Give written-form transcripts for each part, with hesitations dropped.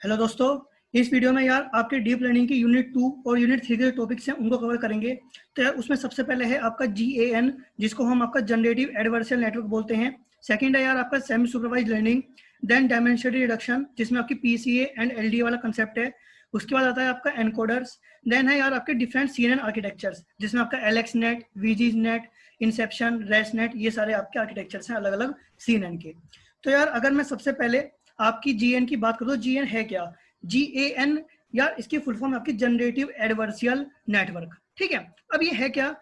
Hello दोस्तों। इस video में यार आपके डीप लर्निंग की यूनिट 2 और यूनिट 3 के जो टॉपिक्स हैं उनको कवर करेंगे। तो यार उसमें सबसे पहले है आपका GAN, जिसको हम आपका जनरेटिव एडवर्शियल नेटवर्क बोलते हैं। सेकंड है यार आपका semi supervised learning. Then dimensionality reduction, जिसमें आपकी PCA एंड LDA वाला कंसेप्ट है। उसके बाद आता है आपका एनकोडर्स। देन है यार आपके डिफरेंट CNN आर्किटेक्चर्स, जिसमें आपका LXNet, VGNet, इंसेप्शन, रेसनेट, ये सारे आपके आर्किटेक्चर्स हैं अलग अलग CNN के। तो यार अगर मैं सबसे पहले आपकी GN की बात करूँ, GN है क्या? GAN यार इसकी फुल फॉर्म आपकी जनरेटिव एडवर्सियल नेटवर्क। ठीक है, अब ये है क्या?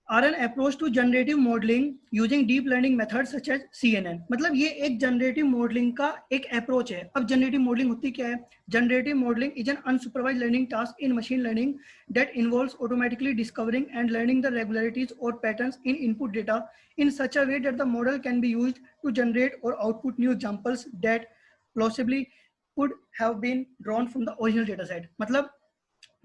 Are an approach to generative modelling using deep learning method such as CNN। मतलब ये एक जनरेटिव मॉडलिंग का एक अप्रोच है। अब जनरेटिव मॉडलिंग होती क्या है? Generative modelling is an unsupervised learning task in machine learning that involves automatically discovering and learning the regularities or patterns in input data in such a way that the model can be used to generate or output new examples that plausibly could have been drawn from the original data set। मतलब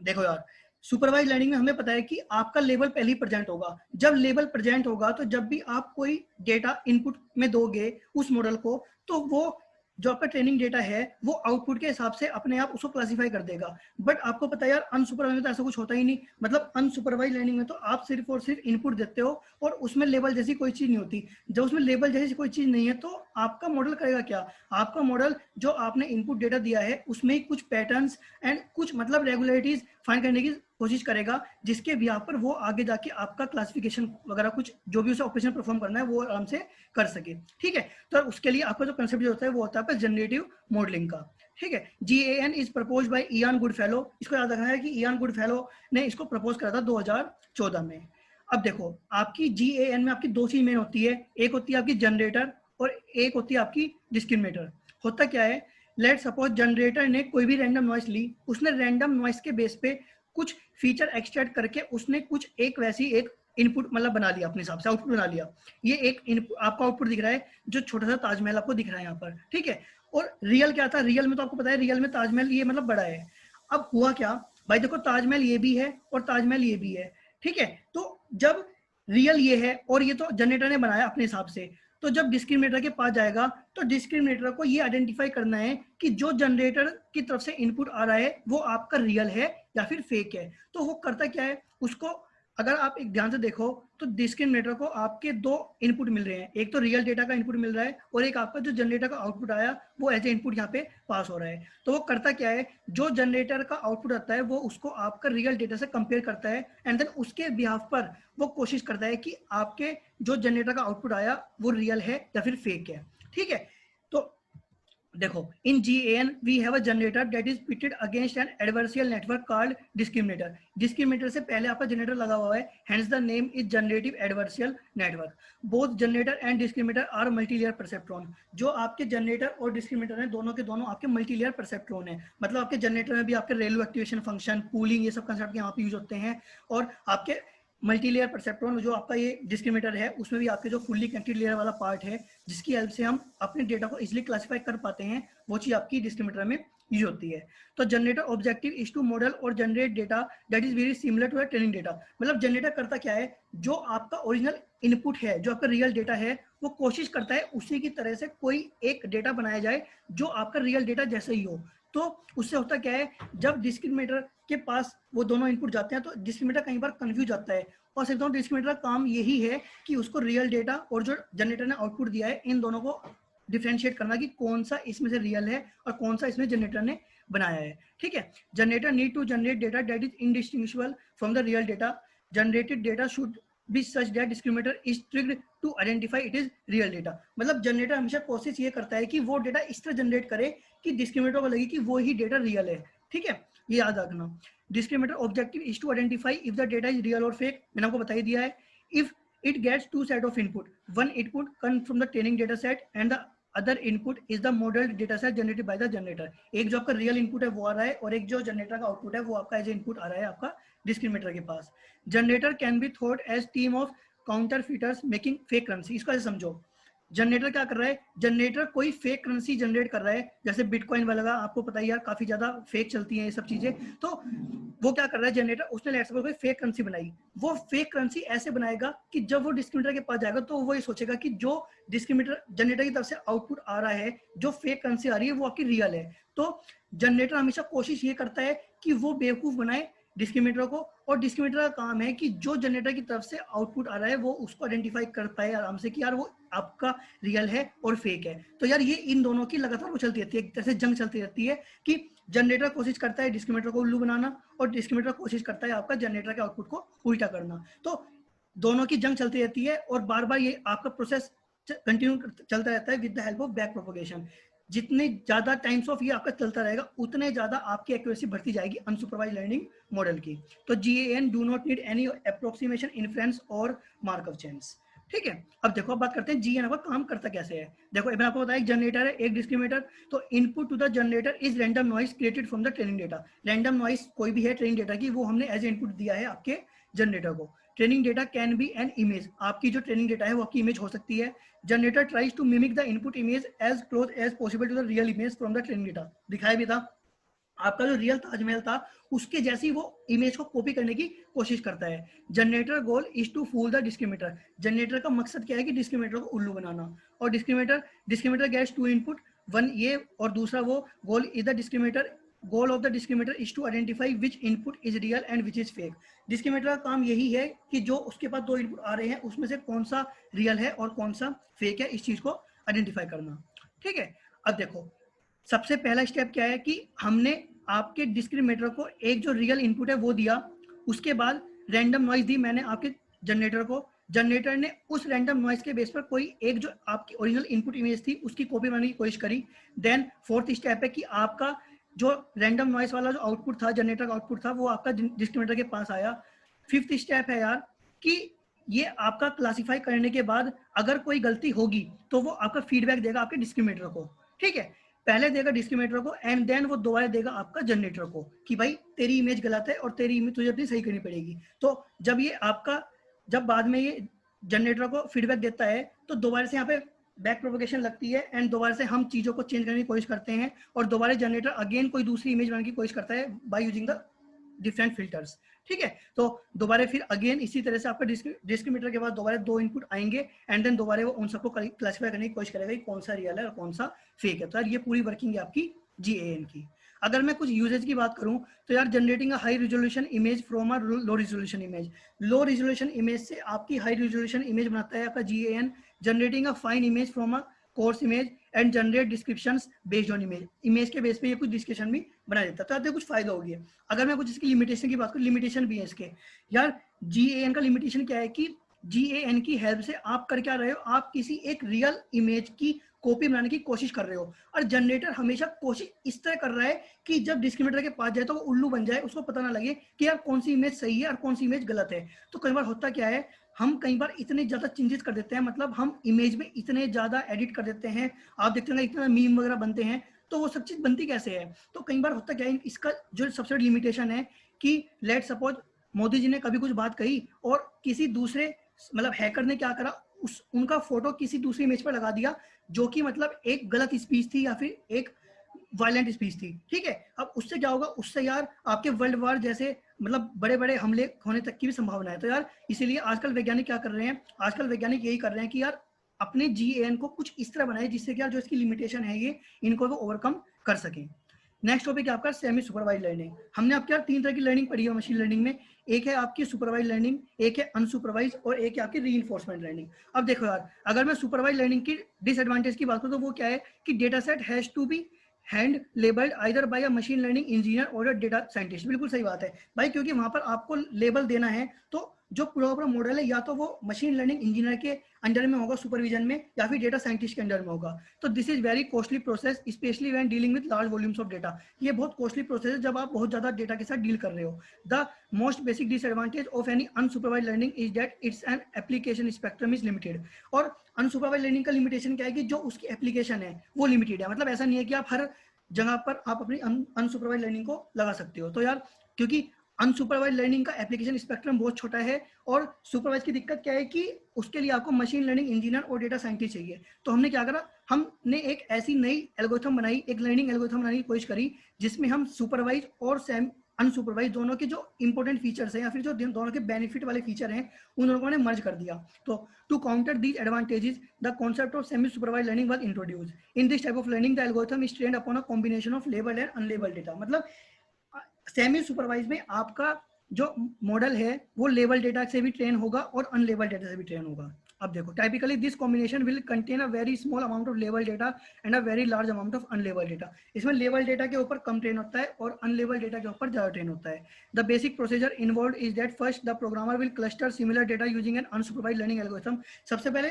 देखो यार, supervise learning में हमें पता है कि आपका level पहले ही प्रेजेंट होगा। जब लेवल प्रेजेंट होगा तो जब भी आप कोई डेटा इनपुट में दोगे उस मॉडल को, तो वो जो आपका ट्रेनिंग डेटा है वो आउटपुट के हिसाब से अपने आप उसको क्लासिफाई कर देगा। बट आपको पता है यार, अनसुपरवाइज में तो ऐसा कुछ होता ही नहीं। मतलब अनसुपरवाइज लर्निंग में तो आप सिर्फ और सिर्फ इनपुट देते हो और उसमें लेवल जैसी कोई चीज नहीं होती। जब उसमें लेवल जैसी कोई चीज नहीं है तो आपका मॉडल करेगा क्या? आपका मॉडल जो आपने इनपुट डेटा दिया है उसमें ही कुछ पैटर्न्स एंड कुछ मतलब रेगुलरिटीज फाइंड करने की कोशिश करेगा, जिसके बिहाफ पर वो आगे जाके आपका क्लासिफिकेशन वगैरह कुछ जो भी उसे ऑपरेशन परफॉर्म करना है वो आराम से कर सके। ठीक है, तो उसके लिए आपका जो कंसेप्ट होता है वो होता है जनरेटिव मॉडलिंग का। ठीक है, GAN is propose by Ian Goodfellow. इसको याद रखना है कि इयान गुडफेलो ने इसको प्रपोज करा था 2014 में। अब देखो, आपकी GAN में आपकी दो चीज मेन होती है। एक होती है आपकी जनरेटर और एक होती है आपकी डिस्क्रिमिनेटर। होता क्या है, लेट सपोज जनरेटर ने कोई भी रैंडम नॉइस ली, उसने रैंडम नॉइस के बेस पे कुछ फीचर एक्सट्रैक्ट करके उसने कुछ एक वैसी एक इनपुट मतलब बना लिया, अपने हिसाब से आउटपुट बना लिया। ये एक आपका आउटपुट दिख रहा है, जो छोटा सा ताजमहल आपको दिख रहा है यहाँ पर। ठीक है, और रियल क्या था? रियल में तो आपको पता है, रियल में ताजमहल ये मतलब बड़ा है। अब हुआ क्या भाई, देखो ताजमहल ये भी है और ताजमहल ये भी है। ठीक है, तो जब रियल ये है और ये तो जनरेटर ने बनाया अपने हिसाब से, तो जब डिस्क्रिमिनेटर के पास जाएगा तो डिस्क्रिमिनेटर को ये आइडेंटिफाई करना है कि जो जनरेटर की तरफ से इनपुट आ रहा है वो आपका रियल है या फिर फेक है। तो वो करता क्या है, उसको अगर आप एक ध्यान से देखो तो डिस्क्रिमिनेटर को आपके दो इनपुट मिल रहे हैं। एक तो रियल डेटा का इनपुट मिल रहा है और एक आपका जो जनरेटर का आउटपुट आया वो एज ए इनपुट यहाँ पे पास हो रहा है। तो वो करता क्या है, जो जनरेटर का आउटपुट आता है वो उसको आपका रियल डेटा से कंपेयर करता है एंड देन उसके बिहाफ पर वो कोशिश करता है कि आपके जो जनरेटर का आउटपुट आया वो रियल है या फिर फेक है। ठीक है, तो देखो, in GAN we have a generator that is pitted against an adversarial network called discriminator. Discriminator से पहले आपका जनरेटर लगा हुआ है, hence the name is generative adversarial network. Both generator and discriminator are multilayer perceptron. जो आपके generator और discriminator हैं दोनों के दोनों आपके मल्टीलेयर परसेप्ट्रॉन है। मतलब आपके जनरेटर में भी आपके रेलो एक्टिवेशन फंक्शन, पूलिंग, ये सब कंसेप्ट यहाँ पे यूज होते हैं। और आपके मल्टीलेयर परसेप्ट्रॉन जो आपका ये डिस्क्रिमिनेटर है उसमें भी आपके जो फुल्ली कनेक्टेड लेयर वाला पार्ट है, जिसकी हेल्प से हम अपने डेटा को इजिली क्लासीफाई कर पाते हैं, वो चीज आपकी डिस्क्रिमिनेटर में यूज होती है। तो generator objective is to model or generate data that is very similar to training data. मतलब जनरेटर करता क्या है, जो आपका ओरिजिनल इनपुट है, जो आपका रियल डेटा है, वो कोशिश करता है उसी की तरह से कोई एक डेटा बनाया जाए जो आपका रियल डेटा जैसे ही हो। तो उससे होता क्या है, जब डिस्क्रिमिनेटर के पास वो दोनों इनपुट जाते हैं तो डिस्क्रिमिनेटर कई बार कंफ्यूज जाता है। और सिर्फ डिस्क्रिमिनेटर का काम यही है कि उसको रियल डेटा और जो जनरेटर ने आउटपुट दिया है इन दोनों को डिफरेंशिएट करना कि कौन सा इसमें से रियल है और कौन सा इसमें जनरेटर ने बनाया है। ठीक है, generator need to generate data that is indistinguishable from the real data. Generated data should be such that discriminator is tricked to identify it is real data. मतलब जनरेटर हमेशा कोशिश ये करता है कि वो डेटा इस तरह जनरेट करे कि डिस्क्रिमिनेटर को लगे कि वो ही डेटा रियल है। ठीक है, ये याद रखना। Discriminator objective is to identify if the data is real और फेक। मैंने आपको बता ही दिया है। If it gets two set of input, one input comes from the training data set and the other input is the model data set generated by the generator। एक जो आपका रियल इनपुट है वो आ रहा है और एक जो जनरेटर का आउटपुट है वो आपका एज इनपुट आ रहा है आपका डिस्क्रिमिनेटर के पास। Generator can be thought as team of counterfeiters making fake currency. इसको ऐसे समझो, जनरेटर क्या कर रहा है, जनरेटर कोई फेक करेंसी जनरेट कर रहा है, जैसे बिटकॉइन वगैरह, आपको पता ही यार काफी ज्यादा फेक चलती है ये सब चीजें। तो वो क्या कर रहा है जनरेटर, उसने लेट्स सपोज कोई फेक करेंसी बनाई, वो फेक करेंसी ऐसे बनाएगा कि जब वो डिस्क्रिमिनेटर के पास जाएगा तो वो ये सोचेगा कि जो डिस्क्रिमिनेटर जनरेटर की तरफ से आउटपुट आ रहा है, जो फेक करेंसी आ रही है वो आपकी रियल है। तो जनरेटर हमेशा कोशिश ये करता है कि वो बेवकूफ बनाए डिस्क्रिमिनेटर को, और डिस्क्रिमिनेटर का काम है कि जो जनरेटर की तरफ से आउटपुट आ रहा है वो उसको आइडेंटिफाई कर पाए आराम से कि यार वो आपका रियल है और फेक है। तो यार ये इन दोनों की लगातार वो चलती रहती है, एक तरह से जंग चलती रहती है कि जनरेटर कोशिश करता है डिस्क्रिमिनेटर को उल्लू बनाना, और डिस्क्रिमिनेटर कोशिश करता है आपका जनरेटर के आउटपुट को उल्टा करना। तो दोनों की जंग चलती रहती है, और बार बार ये आपका प्रोसेस कंटिन्यू चलता रहता है with the help of back propagation. जितने ज्यादा टाइम्स ऑफ ये आपका चलता रहेगा उतने ज्यादा आपकी एक्यूरेसी बढ़ती जाएगी अनसुपरवाइज्ड लर्निंग मॉडल की। तो GAN do not need any approximation, inference और मार्कअप चेन्स। ठीक है, अब देखो, अब बात करते हैं GAN का काम करता कैसे है। देखो मैंने आपको बताया एक जनरेटर है, एक डिस्क्रिमिनेटर। तो input to the generator is random noise created from the training data. Random noise कोई भी है ट्रेनिंग डेटा की, वो हमने एज इनपुट दिया है आपके जनरेटर को। Training data can B an image, आपकी जो ट्रेनिंग डेटा है वो आपकी इमेज हो सकती है। Generator tries to mimic the input image as close as possible to the real image from the training data. दिखाया भी था आपका जो रियल ताजमहल था उसके जैसी वो इमेज को कॉपी करने की कोशिश करता है। Generator goal is to fool the discriminator. Generator का मकसद क्या है कि डिस्क्रिमिनेटर को उल्लू बनाना। और discriminator gets two input, one ये और दूसरा वो। Goal is the discriminator, goal of the discriminator is to identify which input is real and which is fake. Discriminator का काम यही है कि जो उसके पास दो इनपुट आ रहे हैं उसमें से कौन सा रियल है और कौन सा फेक है, इस चीज को आइडेंटिफाई करना। ठीक है, अब देखो सबसे पहला स्टेप क्या है कि हमने आपके डिस्क्रिमिनेटर को एक जो रियल इनपुट है वो दिया, उसके बाद रैंडम नॉइज दी मैंने आपके जनरेटर को। जनरेटर ने उस रैंडम नॉइज के बेस पर कोई एक जो आपकी ओरिजिनल इनपुट इमेज थी उसकी कॉपी बनाने की कोशिश करी। देन फोर्थ स्टेप है कि आपका जो रैंडम नॉइज वाला जो आउटपुट था, जनरेटर का आउटपुट था, वो आपका डिस्क्रिमिनेटर के पास आया। फिफ्थ स्टेप है यार कि ये आपका क्लासिफाई करने के बाद अगर कोई गलती होगी तो वो आपका फीडबैक देगा आपके डिस्क्रिमिनेटर को। ठीक है, पहले देगा डिस्क्रिमिनेटर को एंड देन वो दोबारा देगा आपका जनरेटर को कि भाई तेरी इमेज गलत है और तेरी इमेज तुझे अपनी सही करनी पड़ेगी। तो जब ये आपका, जब बाद में ये जनरेटर को फीडबैक देता है तो दोबारा से यहाँ पे बैक प्रोपगेशन लगती है एंड दोबारा से हम चीजों को चेंज करने की कोशिश करते हैं, और दोबारा जनरेटर अगेन कोई दूसरी इमेज बनाने की कोशिश करता है by using the different filters. ठीक है, तो दोबारा फिर अगेन इसी तरह से आपका डिस्क्रिमिनेटर के बाद दोबारा दो इनपुट आएंगे एंड देन दोबारा वो उन सबको क्लासिफाई करने की कोशिश करेगा कि कौन सा रियल है और कौन सा फेक है। तो यार ये पूरी वर्किंग है आपकी GAN की। अगर मैं कुछ यूजेज की बात करूं तो यार generating a high resolution image from a low resolution image. Low resolution image से आपकी हाई रिजोल्यूशन इमेज बनाता है आपका GAN। Generating a fine image from a course image and generate descriptions based on image. Image के base पे ये कुछ description भी बना देता है। तो आपको कुछ फायदा हो गया। अगर मैं कुछ इसकी लिमिटेशन की बात करूं, लिमिटेशन भी है इसके यार। GAN का लिमिटेशन क्या है कि GAN की हेल्प से आप कर क्या रहे हो, आप किसी एक रियल इमेज की कॉपी बनाने की कोशिश कर रहे हो, और जनरेटर हमेशा कोशिश इस तरह कर रहा है कि जब डिस्क्रिमिनेटर के पास जाए तो वो उल्लू बन जाए, उसको पता ना लगे कि यार कौन सी इमेज सही है और कौन सी इमेज गलत है। तो कई बार होता क्या है, हम कई बार इतने ज्यादा चेंजेस कर देते हैं, मतलब हम इमेज में इतने ज्यादा एडिट कर देते हैं, आप देखते हैं इतना मीम वगैरह बनते हैं, तो वो सब चीज बनती कैसे है। तो कई बार होता क्या है, इसका जो सबसे बड़ी लिमिटेशन है कि लेट सपोज मोदी जी ने कभी कुछ बात कही और किसी दूसरे मतलब हैकर ने क्या करा, उस उनका फोटो किसी दूसरी इमेज पर लगा दिया जो कि मतलब एक गलत स्पीच थी या फिर एक वायलेंट स्पीच थी। ठीक है, अब उससे क्या होगा, उससे यार आपके वर्ल्ड वार जैसे मतलब बड़े बड़े हमले होने तक की भी संभावना है। तो यार इसीलिए आजकल वैज्ञानिक क्या कर रहे हैं, आजकल वैज्ञानिक यही कर रहे हैं कि यार अपने GAN को कुछ इस तरह बनाए जिससे कि यार जो इसकी लिमिटेशन है ये इनको वो ओवरकम कर सकें। नेक्स्ट टॉपिक है आपका सेमी सुपरवाइज लर्निंग। हमने आपके यार 3 तरह की लर्निंग पढ़ी है मशीन लर्निंग में। एक है आपकी सुपरवाइज लर्निंग, एक है अनसुपरवाइज और एक है आपकी रीइंफोर्समेंट लर्निंग। अब देखो यार, अगर मैं सुपरवाइज लर्निंग की डिसएडवांटेज की बात करूं तो वो क्या है कि data set has to be hand labelled either by a machine learning engineer और अ डेटा साइंटिस्ट। बिल्कुल सही बात है भाई, क्योंकि वहां पर आपको लेबल देना है, तो जो पूरा मॉडल है या तो वो मशीन लर्निंग इंजीनियर के अंडर में होगा सुपरविजन में, या फिर डेटा साइंटिस्ट के अंडर में होगा। तो this is very costly process specially when dealing with large volumes of data. ये बहुत कॉस्टली प्रोसेस है जब आप बहुत ज्यादा डेटा के साथ डील कर रहे हो। The most basic disadvantage of any unsupervised learning is that its an application spectrum is limited. और अनसुपरवाइज लर्निंग का लिमिटेशन क्या है कि जो उसकी एप्लीकेशन है वो लिमिटेड है। मतलब ऐसा नहीं है कि आप हर जगह पर आप अपनी अनसुपरवाइज लर्निंग को लगा सकते हो। तो यार क्योंकि अनसुपरवाइज लर्निंग का एप्लीकेशन स्पेक्ट्रम बहुत छोटा है, और सुपरवाइज की दिक्कत क्या है कि उसके लिए आपको मशीन लर्निंग इंजीनियर और डेटा साइंटिस्ट चाहिए। तो हमने क्या करा, हमने एक ऐसी नई एल्गोरिथम बनाई, एक लर्निंग एल्गोरिथम बनाने की कोशिश करी जिसमें हम सुपरवाइज और अनसुपरवाइज दोनों के जो इंपॉर्टेंट फीचर्स हैं या फिर जो दोनों के बेनिफिट वाले फीचर हैं उन दोनों को मर्ज कर दिया। तो to counter these advantages the concept of semi supervised learning was introduced. In this type of learning the algorithm is trained upon a combination of labelled and unlabelled data. मतलब semi supervised में आपका जो model है वो level data से भी train होगा और अनलेबल डेटा से भी ट्रेन होगा। अब देखो, typically this combination will contain a very small amount of लेवल data and a very large amount of unlabelled data. इसमें लेवल डेटा के ऊपर कम ट्रेन होता है और अनलेबल डेटा के ऊपर ज्यादा ट्रेन होता है। The basic procedure involve is that first the programmer will cluster similar data using an unsupervised learning algorithm. सबसे पहले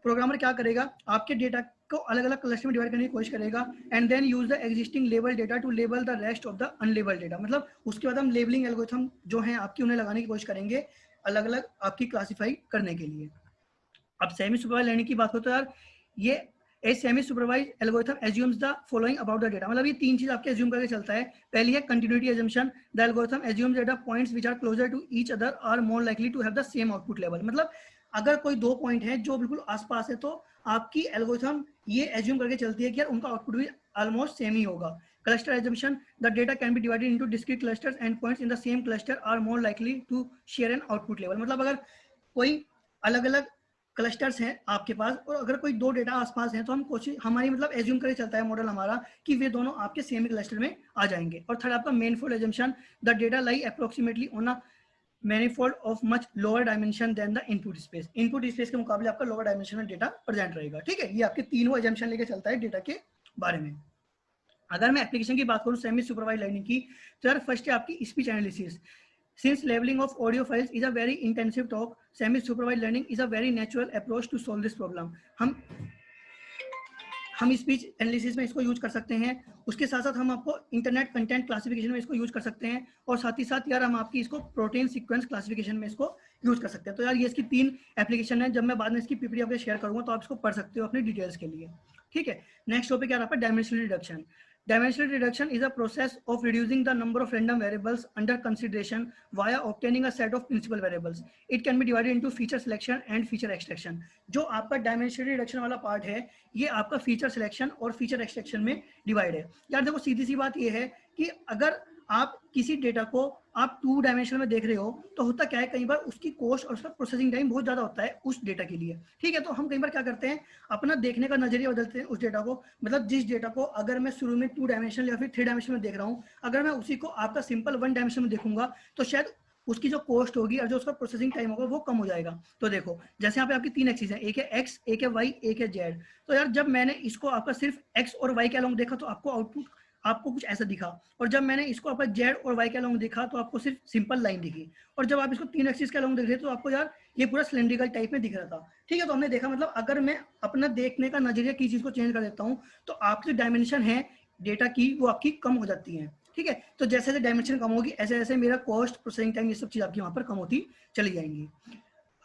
प्रोग्रामर क्या करेगा, आपके डेटा को अलग अलग क्लस्टर में डिवाइड करने की कोशिश करेगा, and then use the existing label data to label the rest of the unlabelled data. मतलब उसके बाद हम लेबलिंग एल्गोरिथम जो है आपकी उन्हें लगाने की कोशिश करेंगे अलग अलग आपकी क्लासिफाई करने के लिए। अब सेमी सुपरवाइज लर्निंग की बात हो तो यार ये a semi supervise algorithm assumes the following about the data. मतलब ये तीन चीज आपके एज्यूम करके चलता है। पहली है continuity assumption, the algorithm assumes that the points which are closer to each other are more likely to have the same output लेवल। मतलब अगर कोई दो पॉइंट है जो बिल्कुल आसपास है तो आपकी एल्गोरिथम ये एज्यूम करके चलती है कि यार उनका आउटपुट भी ऑलमोस्ट सेम ही होगा। Cluster assumption, the data can be divided into discrete clusters and points in the same cluster are more likely to share an output लेवल। मतलब अगर कोई अलग अलग क्लस्टर्स हैं आपके पास और अगर कोई दो डेटा आसपास हैं तो हम कोशिश हमारी मतलब एज्यूम करके चलता है मॉडल हमारा कि वे दोनों आपके सेम क्लस्टर में आ जाएंगे। और थर्ड आपका manifold assumption, the data lie approximately on a manifold of much lower dimension than the input space. Input space के मुकाबले आपका लोअर डायमेंशन में डेटा प्रेजेंट रहेगा। ठीक है, ये आपके तीनों एजम्पशन लेके चलता है डेटा के बारे में। अगर मैं एप्लीकेशन की बात करूं सेमी सुपरवाइज लर्निंग की, तो यार फर्स्ट है आपकी speech analysis. Since labeling of audio files is a very intensive talk, semi-supervised learning is a very natural approach to solve this problem. हम स्पीच एनालिसिस में इसको यूज कर सकते हैं, उसके साथ साथ हम आपको इंटरनेट कंटेंट क्लासिफिकेशन में इसको यूज कर सकते हैं, और साथ ही साथ यार हम आपकी इसको प्रोटीन सीक्वेंस क्लासिफिकेशन में इसको यूज कर सकते हैं। तो यार ये इसकी तीन एप्लीकेशन है, जब मैं बाद में इसकी पीपीटी आपको शेयर करूंगा तो आप इसको पढ़ सकते हो अपनी डिटेल्स के लिए। ठीक है, नेक्स्ट टॉपिक यार आपका dimensional reduction. Dimensional reduction is a process of reducing the number of random variables under consideration via obtaining a set of principal variables. It can be divided into feature selection and feature extraction. जो आपका dimensional reduction वाला part है ये आपका feature selection और feature extraction में divide है। यार देखो सीधी सी बात ये है कि अगर आप किसी डेटा को आप 2 डायमेंशन में देख रहे हो तो होता क्या है, कई बार उसकी कॉस्ट और उसका प्रोसेसिंग टाइम बहुत ज्यादा होता है उस डेटा के लिए। ठीक है, तो हम कई बार क्या करते हैं, अपना देखने का नजरिया बदलते हैं उस डेटा को। मतलब जिस डेटा को अगर मैं शुरू में 2 डायमेंशन या फिर 3 डायमेंशन में देख रहा हूँ, अगर मैं उसी को आपका सिंपल 1 डायमेंशन में देखूंगा तो शायद उसकी जो कॉस्ट होगी और जो उसका प्रोसेसिंग टाइम होगा वो कम हो जाएगा। तो देखो जैसे यहाँ पे आपकी 3 एक्सिस हैं, एक है एक्स, एक है वाई, एक है जेड। तो यार जब मैंने इसको आपका सिर्फ एक्स और वाई के अलोंग देखा तो आपको आउटपुट आपको कुछ ऐसा दिखा, और जब मैंने इसको आपका जेड और वाई के अलोंग देखा तो आपको सिर्फ सिंपल लाइन दिखी, और जब आप इसको 3 एक्सिस के अलोंग देख रहे तो आपको यार ये पूरा सिलेंड्रिकल टाइप में दिख रहा था। ठीक है, तो हमने देखा मतलब अगर मैं अपना देखने का नजरिया किसी चीज को चेंज कर देता हूँ तो आपकी डायमेंशन है डेटा की वो आपकी कम हो जाती है। ठीक है, तो जैसे जैसे डायमेंशन कम होगी ऐसे ऐसे मेरा कॉस्ट, प्रोसेसिंग टाइम, ये सब चीज आपकी वहां पर कम होती चली जाएंगी।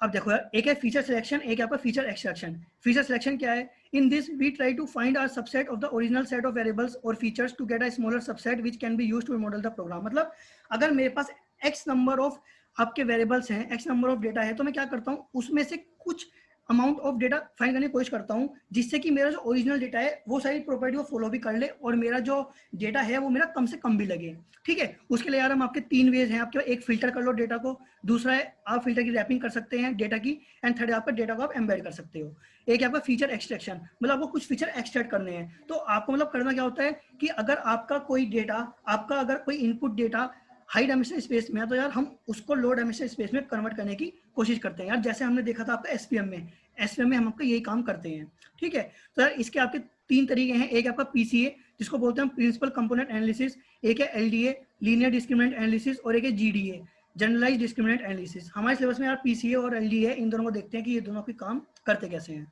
अब देखो यार, एक है फीचर सिलेक्शन, एक है आपका फीचर एक्सट्रैक्शन। फीचर सिलेक्शन क्या है, in this we try to find our subset of the original set of variables or features to get a smaller subset which can be used to model the program. मतलब अगर मेरे पास X number of आपके variables हैं, X number of data है, तो मैं क्या करता हूँ उसमें से कुछ अमाउंट ऑफ डेटा फाइंड करने की कोशिश करता हूँ जिससे कि मेरा जो ओरिजिनल डेटा है वो सारी प्रॉपर्टी को फॉलो भी कर ले और मेरा जो डेटा है वो मेरा कम से कम भी लगे। ठीक है, उसके लिए यार हम आपके 3 वेज हैं आपके, एक फिल्टर कर लो डेटा को, दूसरा है आप फिल्टर की रैपिंग कर सकते हैं डेटा की, एंड थर्ड आपका डेटा को आप एम्बेड कर सकते हो। एक है आपका फीचर एक्सट्रैक्शन, मतलब आपको कुछ फीचर एक्सट्रैक्ट करने हैं। तो आपको मतलब करना क्या होता है कि अगर आपका कोई डेटा, आपका अगर कोई input data high dimensional space में है तो यार हम उसको लो डायमेंशनल स्पेस में कन्वर्ट करने की कोशिश करते हैं। यार जैसे हमने देखा था आपका एसपीएम में हम आपका यही काम करते हैं। ठीक है, तो यार इसके आपके 3 तरीके हैं, एक आपका पीसीए जिसको बोलते हैं प्रिंसिपल कंपोनेंट एनालिसिस, एक है एलडीए लीनियर डिस्क्रिमिनेंट एनालिसिस, और एक है जीडीए जनरलाइज्ड डिस्क्रिमिनेंट एनालिसिस। हमारे सिलेबस में यार पीसीए और एलडीए इन दोनों को देखते हैं कि ये दोनों के काम करते कैसे हैं।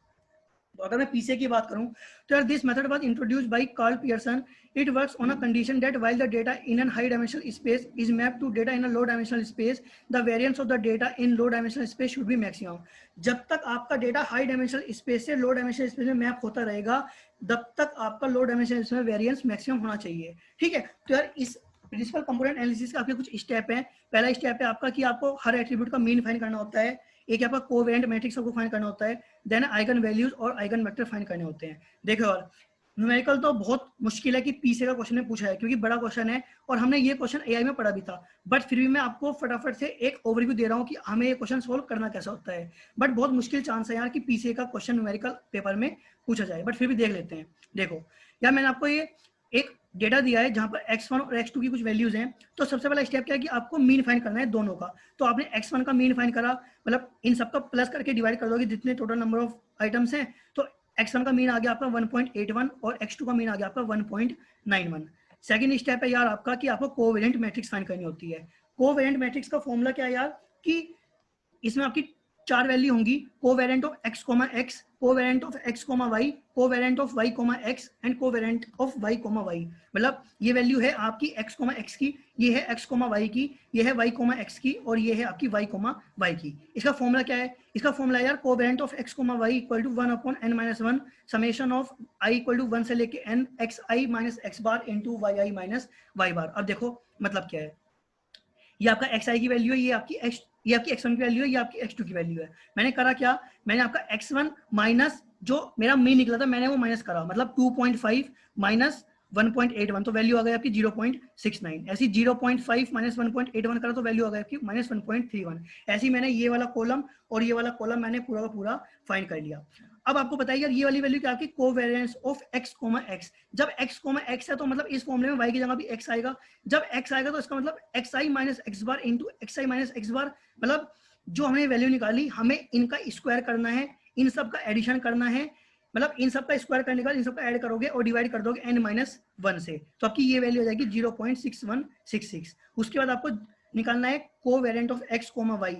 तो अगर मैं पीसीए की बात करूं तो यार this method was introduced by Karl Pearson. It works on a condition that while the data in an high dimensional space is mapped to data in a low dimensional space, the variance of the data in low dimensional space should be maximum. जब तक आपका data high dimensional space से low dimensional space में map होता रहेगा तब तक आपका लो डायमेंशनल स्पेस में वेरिएंस मैक्सिमम होना चाहिए। ठीक है, तो यार इस प्रिंसिपल कंपोनेंट एनालिसिस के आपके कुछ स्टेप हैं। पहला स्टेप है आपका कि आपको हर एट्रीब्यूट का मीन फाइंड करना होता है। एक आपका कोवेरिएंट मैट्रिक्स आपको फाइंड करना होता है। देन आइगन वैल्यूज और आइगन वेक्टर फाइंड करने होते हैं। देखो और न्यूमेरिकल तो बहुत मुश्किल है कि पीसे का क्वेश्चन में पूछा है, क्योंकि बड़ा क्वेश्चन है और हमने ये क्वेश्चन एआई में पढ़ा भी था। बट फिर भी मैं आपको फटाफट से एक ओवरव्यू दे रहा हूँ कि हमें ये क्वेश्चन सोल्व करना कैसा होता है। बट बहुत मुश्किल चांस है यार कि पीसीए का क्वेश्चन न्यूमेरिकल पेपर में पूछा जाए, बट फिर भी देख लेते हैं। देखो यार, मैंने आपको ये एक डेटा दिया है जहां पर x1 और x2 की कुछ वैल्यूज हैं। तो सबसे पहला स्टेप क्या है कि आपको मीन फाइंड करना है दोनों का। तो आपने x1 का मीन फाइंड करा, मतलब इन सबका प्लस करके डिवाइड कर दोगे जितने टोटल नंबर ऑफ आइटम्स हैं। तो x1 का मीन आ गया आपका 1.81 और x2 का मीन आ गया आपका 1.91। सेकंड स्टेप है यार आपका कि आपको कोवेरिएंट मैट्रिक्स फाइंड करनी होती है। कोवेरिएंट मैट्रिक्स का फॉर्मूला क्या है यार कि इसमें आपकी 4 वैल्यू होंगी, covariant of x, x, covariant of x, y, covariant of y, x and covariant of y, y। मतलब ये वैल्यू है आपकी x, x की, ये है x, y की, ये है y, x की, और ये है आपकी y, y की। इसका फॉर्मूला क्या है? इसका फॉर्मूला यार covariant of x, y equal to 1/n-1 summation of i equal to 1 से लेके n xi minus x bar into yi minus y bar. अब देखो मतलब क्या है, ये आपका xi की वैल्यू है, ये आपकी x1 की वैल्यू है, ये आपकी x2 की वैल्यू है। मैंने करा क्या, मैंने आपका x1 माइनस जो मेरा मीन निकला था मैंने वो माइनस करा, मतलब 2.5 माइनस 1.81, तो वैल्यू आ गई आपकी 0.69। ऐसी 0.5 माइनस 1.81 करा तो वैल्यू आ गई आपकी माइनस 1.31। ऐसे ही मैंने ये वाला कॉलम और ये वाला कॉलम मैंने पूरा का पूरा फाइंड कर लिया। अब आपको बताइए यार, ये वाली वैल्यू क्या आपकी कोवेरिएंस ऑफ x, x। जब x, x है तो मतलब इस फॉर्मूले में y की जगह भी x आएगा। जब x आएगा तो इसका मतलब xi minus x bar into xi minus x बार, मतलब जो हमने वैल्यू निकाली हमें इनका स्क्वायर करना है, इन सब का एडिशन करना है। मतलब इन सब का स्क्वायर करने के बाद इन सब का ऐड करोगे और डिवाइड कर दोगे n-1 से, तो आपकी ये वैल्यू हो जाएगी 0.6166। उसके बाद आपको निकालना है कोवेरिएंट ऑफ x, y।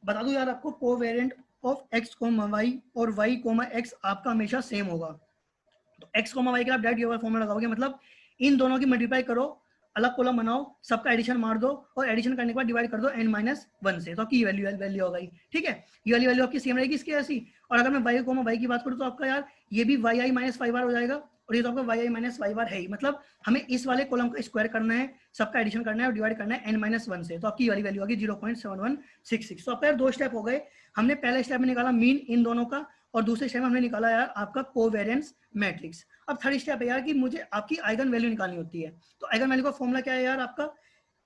बता दूं यार आपको, कोवेरिएंट ऑफ x, y और y, x आपका हमेशा सेम होगा। तो x, y के आप डायरेक्ट ये वाला फॉर्मूला लगाओगे, मतलब इन दोनों की मल्टीप्लाई करो, अलग कॉलम बनाओ, सबका एडिशन मार दो और एडिशन करने के बाद डिवाइड कर दो n-1 से, तो आपकी ये वैल्यू हो गई। ठीक है, ये वाली वैल्यू आपकी सेम रहेगी इसकी ऐसी। और अगर मैं y, की बात करूँ तो आपका यार ये भी yi माइनस 5 बार हो जाएगा, और ये तो आपका yi माइनस 5 बार है ही। मतलब हमें इस वाले कॉलम का स्क्वायर करना है, सबका एडिशन करना है और डिवाइड करना है n-1 से, तो आपकी वाली वैल्यू आ गई 0.7166। तो आपका यार 2 स्टेप हो गए। हमने पहले स्टेप में निकाला मीन इन दोनों का, और दूसरे स्टेप में हमने निकाला यार आपका कोवेरिएंस मैट्रिक्स। अब थर्ड स्टेप है यार कि मुझे आपकी आइगन वैल्यू निकालनी होती है। तो आइगन वैल्यू का फॉर्मूला क्या है यार आपका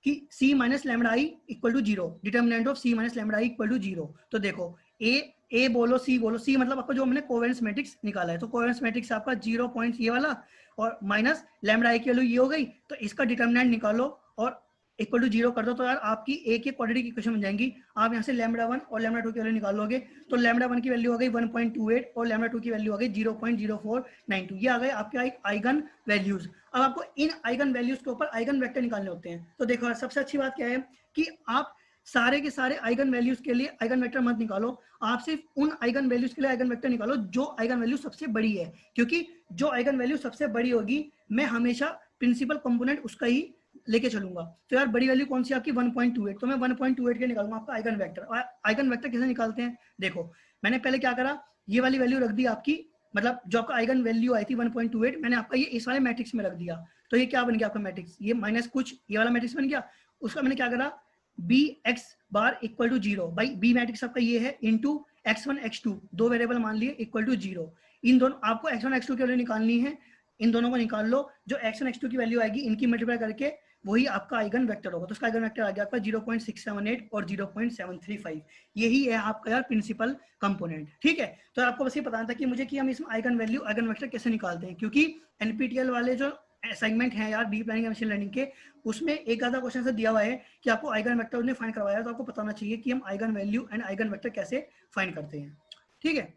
कि c minus lambda I equal to 0, determinant of c minus lambda I equal to 0। तो देखो a बोलो, c बोलो, c मतलब आपका जो हमने कोवेरिएंस मैट्रिक्स निकाला है, तो कोवेरिएंस मैट्रिक्स आपका 0 पॉइंट ये वाला और माइनस लैम्डा आई की वैल्यू ये हो गई। तो इसका डिटर्मिनेंट निकालो और इक्वल टू 0 कर दो, तो यार आपकी एक ही क्वाड्रेटिक इक्वेशन बन जाएंगी। आप यहाँ से λ1 और λ2 की वैल्यू निकाल लोगे, तो λ1 की वैल्यू आ गई 1.28 और λ2 की वैल्यू आ गई 0.0492। ये आ गए आपके आइगन वैल्यूज। अब आपको इन आइगन वैल्यूज के ऊपर आइगन वेक्टर निकालने होते हैं। तो देखो सबसे अच्छी बात क्या है कि आप सारे के सारे आइगन वैल्यूज के लिए आइगन वेक्टर मत निकालो, आप सिर्फ उन आइगन वैल्यूज के लिए आइगन वेक्टर निकालो जो आइगन वैल्यू सबसे बड़ी है, क्योंकि जो आइगन वैल्यू सबसे बड़ी होगी मैं हमेशा प्रिंसिपल कंपोनेंट उसका ही लेके चलूंगा। तो यार बड़ी वैल्यू कौन सी आपकी 1.28, तो मैं 1.28 के निकालूंगा आपका आइगन वेक्टर। आइगन वेक्टर कैसे निकालते हैं, देखो मैंने पहले क्या करा, ये वाली वैल्यू रख दी आपकी, मतलब जो आपका आइगन वैल्यू आई थी 1.28 मैंने आपका ये इस वाले मैट्रिक्स में रख दिया। तो ये क्या बन गया आपका मैट्रिक्स, ये माइनस कुछ ये वाला मैट्रिक्स बन गया। उसका मैंने क्या करा, B X bar equal to 0, भाई बी मैट्रिक्स आपका ये है इंटू x1 x2 दो वेरिएबल मान लिए इक्वल टू 0। इन दोनों आपको x1 x2 की वैल्यू निकालनी है, इन दोनों को निकाल लो, जो x1 x2 की वैल्यू आएगी इनकी मल्टीप्लाई करके वही आपका आइगन वेक्टर होगा। तो उसका आइगन वेक्टर आ गया आपका 0.678 और 0.735। यही है आपका यार प्रिंसिपल कंपोनेंट। ठीक है, तो आपको बस ये बताना था कि मुझे कि हम इसमें आइगन वैल्यू आइगन वेक्टर कैसे निकालते हैं, क्योंकि एनपीटीएल वाले जो असाइनमेंट है यार डीप लर्निंग मशीन लर्निंग के, उसमें एक आधा क्वेश्चन से दिया हुआ है कि आपको आइगन वेक्टर ने फाइंड करवाया है, तो आपको पता होना चाहिए कि हम eigen value and eigen vector कैसे फाइंड करते हैं। ठीक है,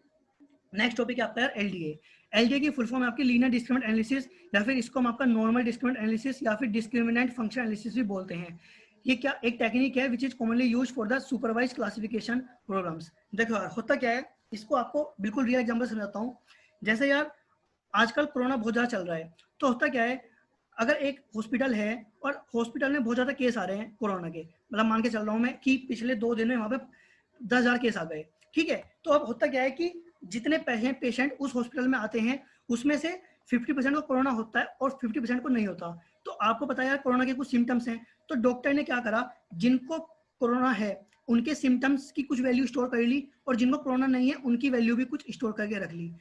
नेक्स्ट टॉपिक है आपका यार एलडीए। एलडीए की फुल फॉर्म है आपकी लीनियर डिस्क्रिमिनेंट एनालिसिस, या फिर इसको हम आपका नॉर्मल डिस्क्रिमिनेंट एनालिसिस या फिर डिस्क्रिमिनेंट फंक्शन एनालिसिस भी बोलते हैं। ये क्या एक टेक्निक है which is commonly used for the supervised classification problems. देखो यार होता क्या है, इसको आपको बिल्कुल रियल एग्जांपल समझाता हूँ। जैसे यार आजकल कोरोना बहुत ज्यादा चल रहा है, तो होता क्या है, अगर एक हॉस्पिटल है और हॉस्पिटल में बहुत ज्यादा केस आ रहे हैं कोरोना के, मतलब मान के चल रहा हूँ मैं कि पिछले 2 दिन में वहां पे 10,000 केस आ गए। ठीक है, तो अब होता क्या है कि जितने पेशेंट उस हॉस्पिटल में आते हैं उसमें से 50% को कोरोना होता है और 50% को नहीं होता। तो आपको पता है यार कोरोना के कुछ सिम्टम्स हैं, तो डॉक्टर ने क्या करा, जिनको कोरोना है उनके सिम्टम्स की कुछ वैल्यू स्टोर कर ली, और जिनको कोरोना नहीं है उनकी वैल्यू भी कुछ स्टोर करके रख ली।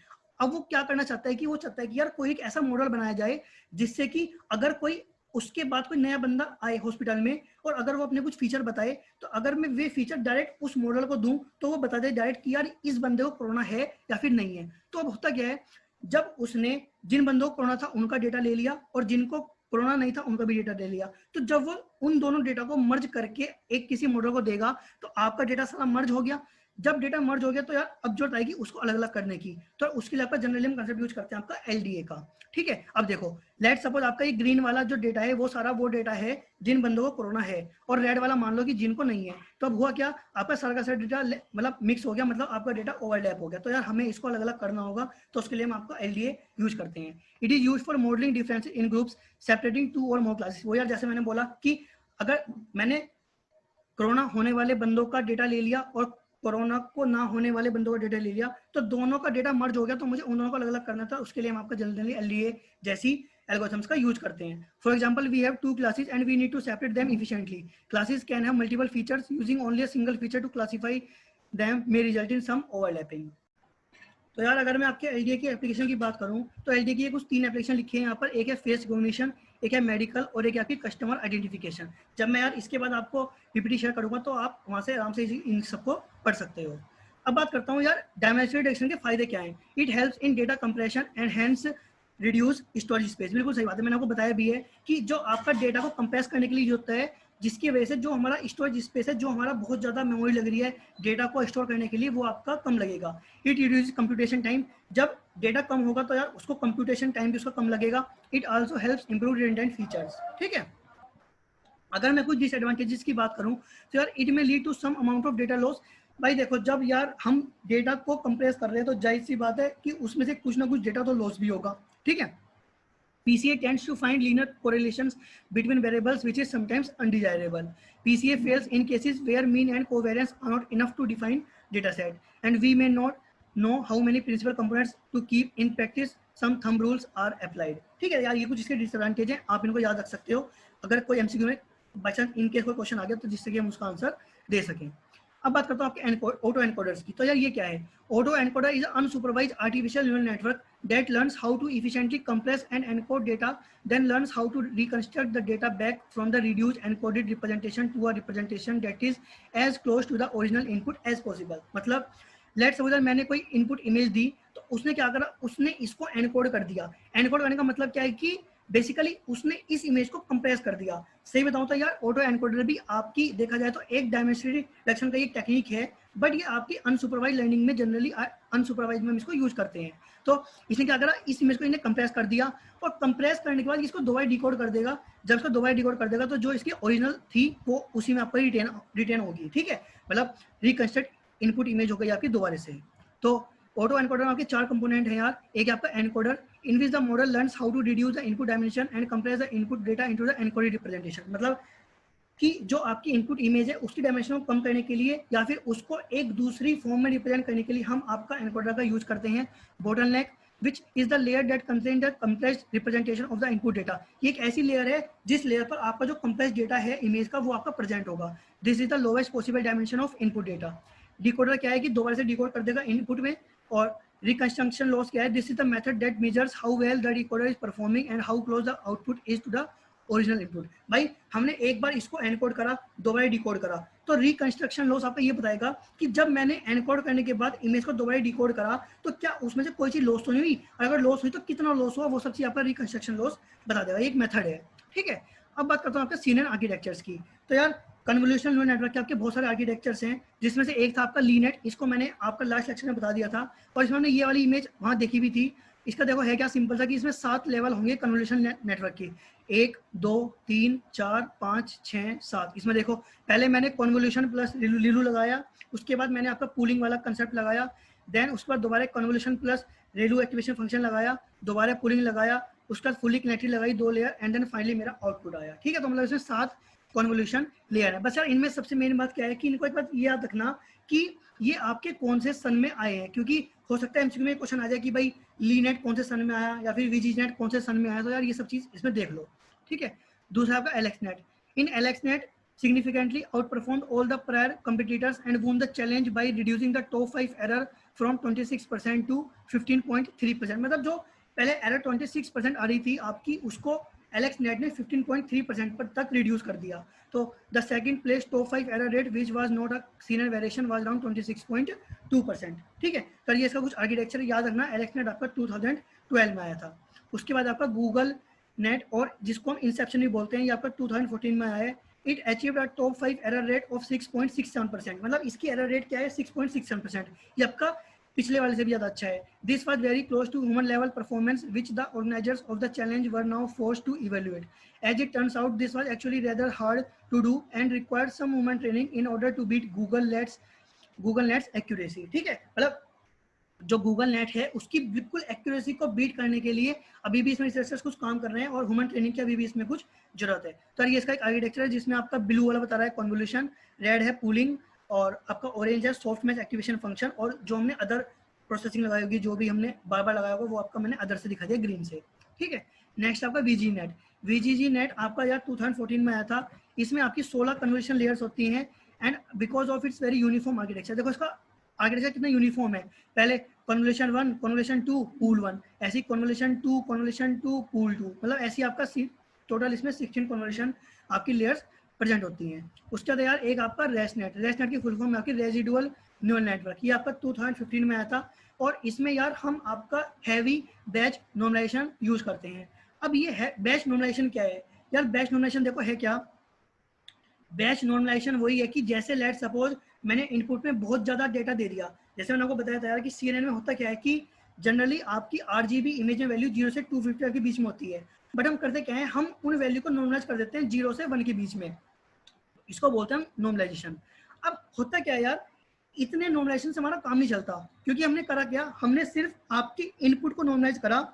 अब वो क्या करना चाहता है कि वो चाहता है कि यार कोई एक ऐसा मॉडल बनाया जाए जिससे कि अगर कोई उसके बाद कोई नया बंदा आए हॉस्पिटल में और अगर वो अपने कुछ फीचर बताए, तो अगर मैं वे फीचर डायरेक्ट उस मॉडल को दूं तो वो बता दे डायरेक्ट कि यार इस बंदे को कोरोना है या फिर नहीं है। तो अब होता क्या है, जब उसने जिन बंदों को कोरोना था उनका डेटा ले लिया और जिनको कोरोना नहीं था उनका भी डेटा ले लिया, तो जब वो उन दोनों डेटा को मर्ज करके एक किसी मॉडल को देगा तो आपका डेटा सारा मर्ज हो गया। जब डेटा मर्ज हो गया तो यार अब जरूरत आएगी उसको अलग अलग करने की, तो उसके लिए आपका जनरली हम कंसेप्ट यूज करते हैं आपका एलडीए का। ठीक है, अब देखो लेट सपोज आपका ये ग्रीन वाला जो डेटा है वो सारा वो डेटा है जिन बंदों को कोरोना है, और रेड वाला मान लो कि जिनको नहीं है। तो अब हुआ क्या, आपका सारा का सारा डेटा मतलब मिक्स हो गया, मतलब आपका डेटा ओवरलैप हो गया। तो यार हमें इसको अलग अलग करना होगा, तो उसके लिए हम आपका एलडीए यूज करते हैं। It is use for modelling difference in groups separating two और मोर क्लासेस। वो यार जैसे मैंने बोला कि अगर मैंने कोरोना होने वाले बंदों का डेटा ले लिया और कोरोना को ना होने वाले बंदों का डेटा ले लिया, तो दोनों का डेटा मर्ज हो गया, तो मुझे उन दोनों को अलग अलग करना था। उसके लिए हम आपका जनरली एलडीए जैसी एल्गोरिथम्स का यूज करते हैं। For example we have two classes and we need to separate them efficiently. Classes can have multiple features, using only a single feature to classify them may result in some overlapping. तो यार अगर मैं आपके LDA की application की बात करूं तो एलडीए की कुछ 3 एप्लीकेशन लिखी है यहाँ पर। एक है फेस रिकॉग्निशन, एक है मेडिकल और एक है आपकी कस्टमर आइडेंटिफिकेशन। जब मैं यार इसके बाद आपको पीपीटी शेयर करूंगा तो आप वहां से आराम से इन सबको पढ़ सकते हो। अब बात करता हूँ यार डायमेंशनल डिटेक्शन के फायदे क्या हैं। It helps in data compression and hence reduce storage space. बिल्कुल सही बात है, मैंने आपको बताया भी है कि जो आपका डेटा को कंप्रेस करने के लिए जो होता है, जिसकी वजह से जो हमारा स्टोरेज स्पेस है, जो हमारा बहुत ज़्यादा मेमोरी लग रही है डेटा को स्टोर करने के लिए, वो आपका कम लगेगा। It reduce computation time. जब डेटा कम होगा तो यार उसको कंप्यूटेशन टाइम भी उसका कम लगेगा। It also helps improve redundant features. ठीक है, अगर मैं कुछ डिसएडवांटेजेस की बात करूं तो यार it may lead to some amount of data loss. भाई देखो जब यार हम डेटा को कंप्रेस कर रहे हैं तो जाहिर सी बात है कि उसमें से कुछ ना कुछ डेटा तो लॉस भी होगा। ठीक है, PCA tends to find linear correlations between variables, which is sometimes undesirable. PCA fails in cases where mean and covariance are not enough to define dataset, and we may not know how many principal components to keep. In practice, some thumb rules are applied. ठीक है यार, ये कुछ इसके disadvantage हैं, आप इनको याद रख सकते हो अगर कोई एमसीक्यू में बाई चांस इनकेस कोई क्वेश्चन आ गया तो जिससे कि हम उसका आंसर दे सकें। अब बात करता हूँ आपके ऑटो एनकोडर्स की। तो यार ये क्या है, auto encoder is unsupervised artificial neural network that learns how to efficiently compress and encode data, then learns how to reconstruct the data back from the reduced encoded representation to a representation that is as close to the original input as possible. मतलब let's suppose मैंने कोई input image दी तो उसने क्या करा, उसने इसको encode कर दिया। एनकोड करने का मतलब क्या है कि बेसिकली उसने इस इमेज को कंप्रेस कर दिया। सही बताऊं तो यार ऑटो एनकोडर भी आपकी देखा जाए तो एक डायमेंशनल रिडक्शन का एक टेक्निक है, बट ये आपकी अनसुपरवाइज लर्निंग में जनरली अनसुपरवाइज में हम इसको यूज करते हैं। तो इसने क्या करा, इस इमेज को इन्हें कंप्रेस कर दिया और कंप्रेस करने के बाद इसको दोबारा डिकोड कर देगा। जब इसको दोबारा डिकोड कर देगा तो जो इसकी ओरिजिनल थी वो उसी में आपको रिटेन होगी। ठीक है, मतलब रिकंस्ट्रक्ट इनपुट इमेज हो गई आपकी दोबारा से। तो ऑटो एनकोडर में आपके 4 कंपोनेंट हैं यार। एक है आपका encoder, in which the model learns how to reduce the input dimension and compress the input data into the encoded representation. मतलब कि जो आपकी इनपुट इमेज है उसकी डायमेंशन को कम करने के लिए या फिर उसको एक दूसरी फॉर्म में रिप्रेजेंट करने के लिए हम आपका एनकोडर का यूज करते हैं। Bottleneck which is the layer that contain the compressed representation of the input data. ये एक ऐसी लेयर है जिस लेयर पर आपका जो कंप्रेस्ड डेटा है इमेज का वो आपका प्रेजेंट होगा। This is the lowest possible dimension of input data. Decoder क्या है कि दोबारा से डिकोड कर देगा इनपुट में। और रिकंस्ट्रक्शन लॉस क्या है, this is the method that measures how well the decoder is performing and how close the output is to the original input. भाई हमने एक बार इसको एनकोड करा, दोबारा डिकोड करा, तो रिकंस्ट्रक्शन लॉस आपका ये बताएगा कि जब मैंने एनकोड करने के बाद इमेज को दोबारा डिकोड करा तो क्या उसमें से कोई चीज लॉस तो नहीं हुई, और अगर लॉस हुई तो कितना लॉस हुआ, वो सब चीज आपका रिकंस्ट्रक्शन लॉस बता देगा। एक मेथड है। ठीक है, अब बात करता हूँ आपके सीनियर आर्किटेक्चर्स की। तो यार कन्वोल्यूशनल न्यूरल नेटवर्क के आपके बहुत सारे आर्किटेक्चर्स हैं, जिसमें से एक था आपका लीनेट। इसको मैंने आपका लास्ट लेक्चर में बता दिया था और इसमें हमने ये वाली इमेज वहाँ देखी भी थी। इसका देखो है क्या, सिंपल सा कि इसमें 7 लेवल होंगे कन्वोल्यूशन नेटवर्क की। 1 2 3 4 5 6 7। इसमें देखो पहले मैंने कन्वोल्यूशन प्लस लिलू लगाया, उसके बाद मैंने आपका पूलिंग वाला कंसेप्ट लगाया, देन उसके बाद दोबारा कन्वोल्यूशन प्लस रेलू एक्टिवेशन फंक्शन लगाया, दोबारा पूलिंग लगाया, उसके बाद फुली कनेक्टेड लगाई 2 लेयर, एंड देन फाइनली मेरा आउटपुट आया। ठीक है, तो मतलब इसमें 7 कन्वोल्यूशन लेयर है। बस यार इनमें सबसे मेन बात क्या है कि इनको एक बात ये याद रखना कि ये आपके कौन से सन में आए हैं, क्योंकि हो सकता है एमसीक्यू में क्वेश्चन आ जाए कि भाई लीनेट कौन से सन में आया या फिर वीजीनेट कौन से सन में आया। तो यार ये सब चीज इसमें देख लो। ठीक है, दूसरा आपका एलेक्सनेट। इन एलेक्सनेट significantly outperformed all the prior competitors and won the challenge by reducing the top 5 error from 26% to 15.3%। मतलब जो पहले एरर 26% आ रही थी आपकी, उसको एलेक्स नेट ने 15.3% पर तक रिड्यूस कर दिया। तो the second place top 5 error rate which was not a senior variation was around 26.2%। ठीक है, तो ये इसका कुछ आर्किटेक्चर याद रखना। एलेक्स नेट आपका 2012 में आया था। उसके बाद आपका गूगल नेट, और जिसको हम इंसेप्शन भी बोलते हैं, ये आपका 2014 में आया है। It achieved a top 5 error rate of 6.67%। मतलब इसकी एरर रेट क्या है, 6.67%। ये आपका पिछले वाले से भी ज्यादा अच्छा है। This was very close to human level performance which the organizers of the challenge were now forced to evaluate. As it turns out this was actually rather hard to do and required some human training in order to beat Google nets accuracy. ठीक है, मतलब जो Google net है उसकी बिल्कुल accuracy को beat करने के लिए अभी भी इसमें रिसर्चर्स कुछ काम कर रहे हैं और ह्यूमन ट्रेनिंग की अभी भी इसमें कुछ जरूरत है। तो ये इसका एक आर्किटेक्चर है जिसमें आपका ब्लू वाला बता रहा है कन्वोल्यूशन, रेड है पूलिंग, और आपका ऑरेंज है सॉफ्ट मैच एक्टिवेशन फंक्शन, और जो हमने अदर प्रोसेसिंग लगाई होगी, जो भी हमने बार बार लगाया होगा, वो आपका मैंने अदर से दिखा दिया ग्रीन से। ठीक है, नेक्स्ट आपका वीजी नेट। वीजीजी नेट आपका यार 2014 में आया था। इसमें आपकी 16 कन्वर्जन लेयर्स होती हैं and because of its very uniform architecture. देखो इसका आर्किटेक्चर कितना यूनिफॉर्म है, पहले कन्वोल्यूशन 1, कन्वोल्यूशन 2, पूल 1, ऐसी कन्वोल्यूशन 2, कन्वोल्यूशन 2, पूल 2, मतलब ऐसी आपका टोटल इसमें 16 कन्वोल्यूशन आपकी लेयर्स प्रेजेंट होती हैं। उसके बाद यार एक आपका रेस्टनेट। रेस्टनेट की फुल फॉर्म में आपकी रेजिडुअल न्यूरल नेटवर्क, ये आपका 2015 में आया था। और इसमें यार हम आपका हैवी बैच नॉर्मलाइजेशन यूज करते हैं। अब ये है बैच नॉर्मलाइजेशन क्या है यार? बैच नॉर्मलाइजेशन देखो है क्या, बैच नॉर्मलाइजेशन वही है कि जैसे लेट सपोज मैंने इनपुट में बहुत ज्यादा डेटा दे दिया, जैसे मैंने आपको बताया था यार कि CNN में होता क्या है कि जनरली आपकी RGB इमेज में वैल्यू 0 से 255 के बीच में होती है, बट हम करते क्या है, हम उन वैल्यू को नॉर्मलाइज कर देते हैं 0 से 1 के बीच में, इसको बोलते हैं नॉर्मलाइजेशन। अब होता क्या है यार, इतने नॉर्मलाइजेशन से हमारा काम नहीं चलता, क्योंकि हमने करा क्या, हमने सिर्फ आपकी इनपुट को नॉर्मलाइज करा,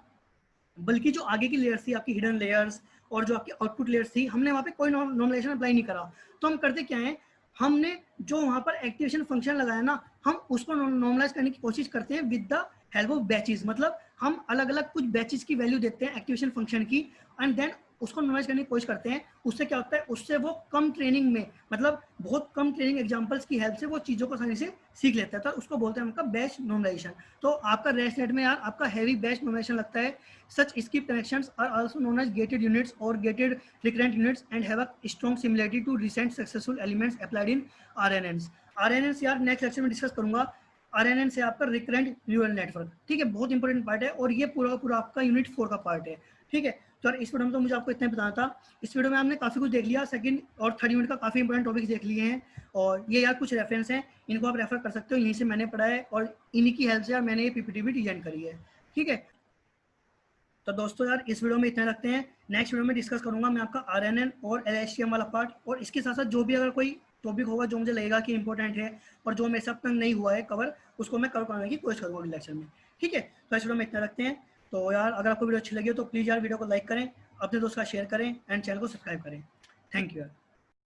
बल्कि जो आगे की लेयर्स थी आपकी हिडन लेयर्स और जो आपकी आउटपुट लेयर्स थी, हमने वहां पे कोई नॉर्मलाइजेशन अप्लाई नहीं करा। तो हम करते क्या है, हमने जो वहां पर एक्टिवेशन फंक्शन लगाया ना, हम उसको नॉर्मलाइज करने की कोशिश करते हैं with the help of batches. मतलब हम अलग अलग कुछ बैचेस की वैल्यू देते हैं एक्टिवेशन फंक्शन की, एंड देन उसको नॉर्मलाइज करने की कोशिश करते हैं। उससे क्या होता है, उससे वो कम ट्रेनिंग में, मतलब बहुत कम ट्रेनिंग एग्जांपल्स की हेल्प से वो चीज़ों को आसानी से सीख लेता है, तो उसको बोलते हैं आपका बैच नॉर्मलाइजेशन। तो आपका रेस्टनेट में यार आपका हैवी बैच नॉर्मलाइजेशन लगता है। सच skip connections are also known as gated units or gated recurrent units and have a strong similarity to recent successful elements applied in RNNs। RNNs यार नेक्स्ट लेक्चर में discuss करूंगा। RNN से आपका recurrent neural network, ठीक है, बहुत important part है, और ये पूरा का पूरा आपका यूनिट 4 का पार्ट है। ठीक है, तो इस वीडियो में तो मुझे आपको इतना बताना था। इस वीडियो में हमने काफी कुछ देख लिया, सेकंड और थर्ड यूनिट का काफी इंपॉर्टेंट टॉपिक्स देख लिए हैं, और ये यार कुछ रेफरेंस हैं, इनको आप रेफर कर सकते हो, यहीं से मैंने पढ़ा है और इन्हीं की हेल्प से यार मैंने ये PPT भी डिजाइन करी है। ठीक है, तो दोस्तों यार इस वीडियो में इतना रखते हैं। नेक्स्ट वीडियो में डिस्कस करूंगा मैं आपका RNN और LHTM वाला पार्ट, और इसके साथ साथ जो भी अगर कोई टॉपिक होगा जो मुझे लगेगा कि इंपॉर्टेंट है और जो मेरे से अब तक नहीं हुआ है कवर, उसको मैं कवर करने की कोशिश करूंगा अगले लेक्चर में। ठीक है, तो इस वीडियो में इतना रखते हैं। तो यार अगर आपको वीडियो अच्छी लगी हो तो प्लीज़ यार वीडियो को लाइक करें, अपने दोस्त का शेयर करें एंड चैनल को सब्सक्राइब करें। थैंक यू यार।